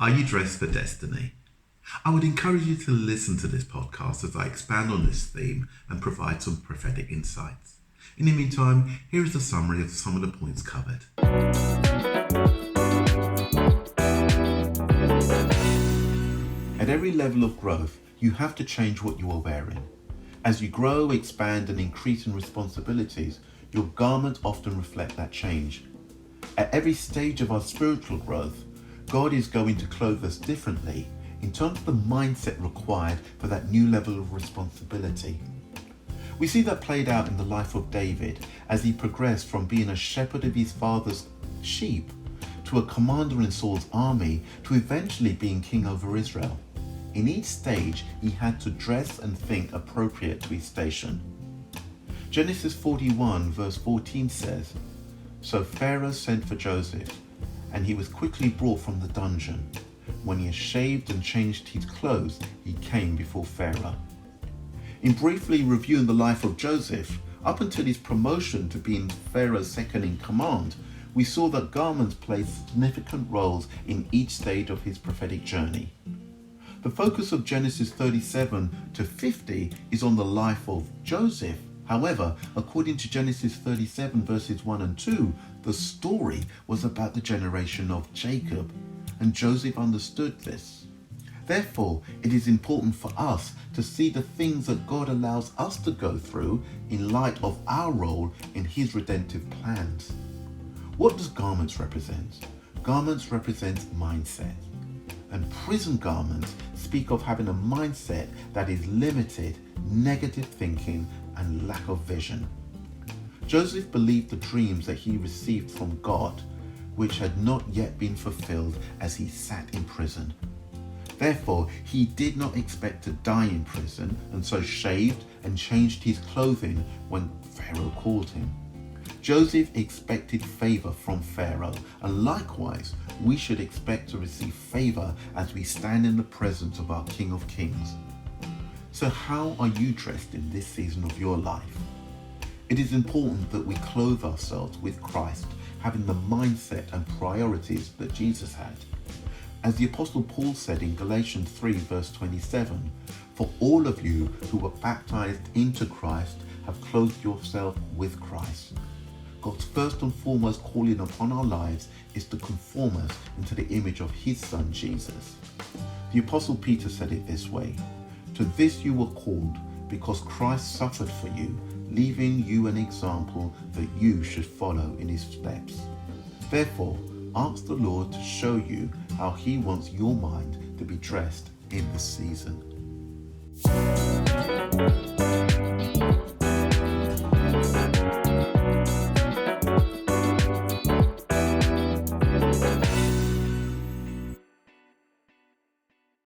Are you dressed for destiny? I would encourage you to listen to this podcast as I expand on this theme and provide some prophetic insights. In the meantime, here is a summary of some of the points covered. At every level of growth, you have to change what you are wearing. As you grow, expand, and increase in responsibilities, your garments often reflect that change. At every stage of our spiritual growth, God is going to clothe us differently in terms of the mindset required for that new level of responsibility. We see that played out in the life of David as he progressed from being a shepherd of his father's sheep to a commander in Saul's army to eventually being king over Israel. In each stage, he had to dress and think appropriate to his station. Genesis 41 verse 14 says, "So Pharaoh sent for Joseph, and he was quickly brought from the dungeon. When he had shaved and changed his clothes, he came before Pharaoh." In briefly reviewing the life of Joseph, up until his promotion to being Pharaoh's second in command, we saw that garments played significant roles in each stage of his prophetic journey. The focus of Genesis 37 to 50 is on the life of Joseph. However, according to Genesis 37 verses 1 and 2, the story was about the generation of Jacob, and Joseph understood this. Therefore, it is important for us to see the things that God allows us to go through in light of our role in his redemptive plans. What does garments represent? Garments represent mindset. And prison garments speak of having a mindset that is limited, negative thinking, and lack of vision. Joseph believed the dreams that he received from God, which had not yet been fulfilled as he sat in prison. Therefore, he did not expect to die in prison, and so shaved and changed his clothing when Pharaoh called him. Joseph expected favor from Pharaoh, and likewise, we should expect to receive favor as we stand in the presence of our King of Kings. So how are you dressed in this season of your life? It is important that we clothe ourselves with Christ, having the mindset and priorities that Jesus had. As the Apostle Paul said in Galatians 3 verse 27, "For all of you who were baptized into Christ have clothed yourself with Christ." God's first and foremost calling upon our lives is to conform us into the image of his Son Jesus. The Apostle Peter said it this way, "To this you were called, because Christ suffered for you, leaving you an example that you should follow in his steps." Therefore, ask the Lord to show you how he wants your mind to be dressed in this season.